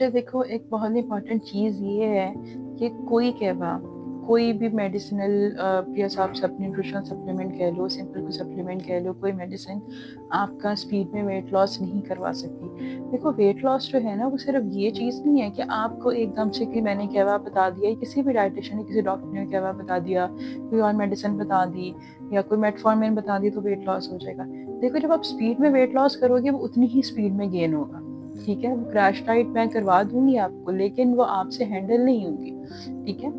तो देखो, एक बहुत इम्पॉर्टेंट चीज़ ये है कि कोई भी मेडिसिनल जैसे आप सब न्यूट्रिशनल सप्लीमेंट कह लो, सिंपल कोई सप्लीमेंट कह लो, कोई मेडिसिन आपका स्पीड में वेट लॉस नहीं करवा सकती। देखो, वेट लॉस जो है ना, वो सिर्फ ये चीज़ नहीं है कि आपको एकदम से कि मैंने कहवा बता दिया, किसी भी डाइटिशियन ने, किसी डॉक्टर ने कहवा बता दिया, कोई और मेडिसिन बता दी या कोई मेटफॉर्मिन बता दी तो वेट लॉस हो जाएगा। देखो, जब आप स्पीड में वेट लॉस करोगे वो उतनी ही स्पीड में गेन होगा। ठीक है, वो क्रैश डाइट मैं करवा दूंगी आपको, लेकिन वो आपसे हैंडल नहीं होगी। ठीक है,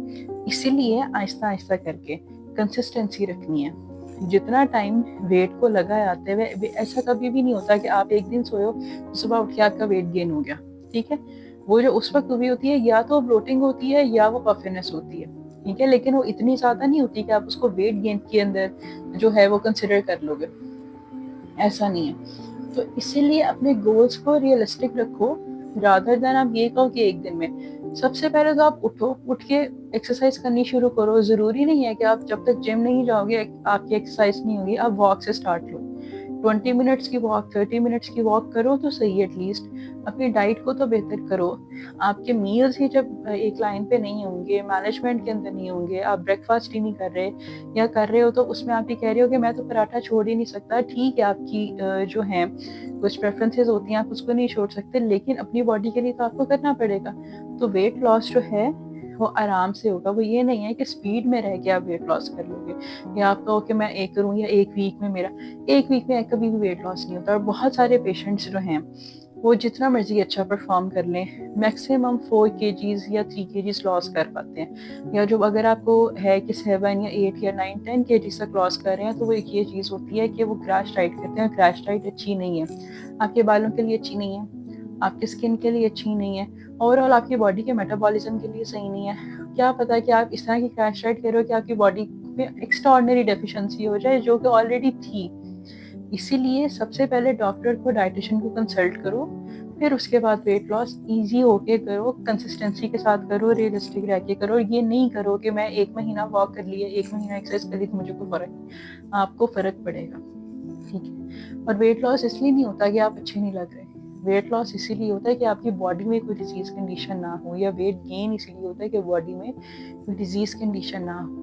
इसीलिए आहिस्ता आहिस्ता करके कंसिस्टेंसी रखनी है। जितना टाइम वेट को लगा आते हुए, ऐसा कभी भी नहीं होता कि आप एक दिन सोए हो तो सुबह उठ के आपका वेट गेन हो गया। ठीक है, वो जो उस वक्त हुई होती है या तो ब्लोटिंग होती है या वो पफिनेस होती है। ठीक है, लेकिन वो इतनी ज्यादा नहीं होती कि आप उसको वेट गेन के अंदर जो है वो कंसिडर कर लोगे, ऐसा नहीं है। तो इसीलिए अपने गोल्स को रियलिस्टिक रखो, रादर देन आप ये कहो कि एक दिन में। सबसे पहले तो आप उठ के एक्सरसाइज करनी शुरू करो। जरूरी नहीं है कि आप जब तक जिम नहीं जाओगे आपकी एक्सरसाइज नहीं होगी। आप वॉक से स्टार्ट लो, 20 मिनट्स की वॉक, 30 मिनट्स की वॉक करो तो सही है एटलीस्ट। अपनी डाइट को तो बेहतर करो। आपके मील्स ही जब एक लाइन पे नहीं होंगे, मैनेजमेंट के अंदर नहीं होंगे, आप ब्रेकफास्ट ही नहीं कर रहे या कर रहे हो तो उसमें आप ये कह रहे हो कि मैं तो पराठा छोड़ ही नहीं सकता। ठीक है, आपकी जो है कुछ प्रेफरेंसेस होती हैं, आप उसको नहीं छोड़ सकते, लेकिन अपनी बॉडी के लिए तो आपको करना पड़ेगा। तो वेट लॉस जो है वो आराम से होगा। वो ये नहीं है कि स्पीड में रह के आप वेट लॉस कर लोगे या आप कहो कि मैं एक करूँ या एक वीक में मेरा, एक वीक में कभी भी वेट लॉस नहीं होता। और बहुत सारे पेशेंट्स जो हैं वो जितना मर्जी अच्छा परफॉर्म कर लें, मैक्सिमम 4 kgs या 3 kgs लॉस कर पाते हैं। या जो अगर आपको है कि 7 या 8 या 9 10 kgs तक लॉस कर रहे हैं, तो वो एक ये चीज़ होती है कि वो क्रैश डाइट करते हैं। क्रैश डाइट अच्छी नहीं है, आपके बालों के लिए अच्छी नहीं है, आपकी स्किन के लिए अच्छी नहीं है, ओवरऑल आपकी बॉडी के मेटाबॉलिज्म के लिए सही नहीं है। क्या पता कि आप इस तरह की क्रैश डाइट करो कि आपकी बॉडी में एक्स्ट्राऑर्डिनरी डेफिशिएंसी हो जाए जो कि ऑलरेडी थी। इसीलिए सबसे पहले डॉक्टर को, डाइटिशियन को कंसल्ट करो, फिर उसके बाद वेट लॉस इजी होके करो, कंसिस्टेंसी के साथ करो, रियलिस्टिक रह के करो। ये नहीं करो कि मैं 1 महीना वॉक कर लिया, 1 महीना एक्सरसाइज कर ली तो मुझे कोई फर्क नहीं। आपको फर्क पड़ेगा। ठीक है, और वेट लॉस इसलिए नहीं होता कि आप अच्छे नहीं लग रहे। वेट लॉस इसीलिए होता है कि आपकी बॉडी में कोई डिजीज कंडीशन ना हो, या वेट गेन इसीलिए होता है कि बॉडी में कोई डिजीज कंडीशन ना हो।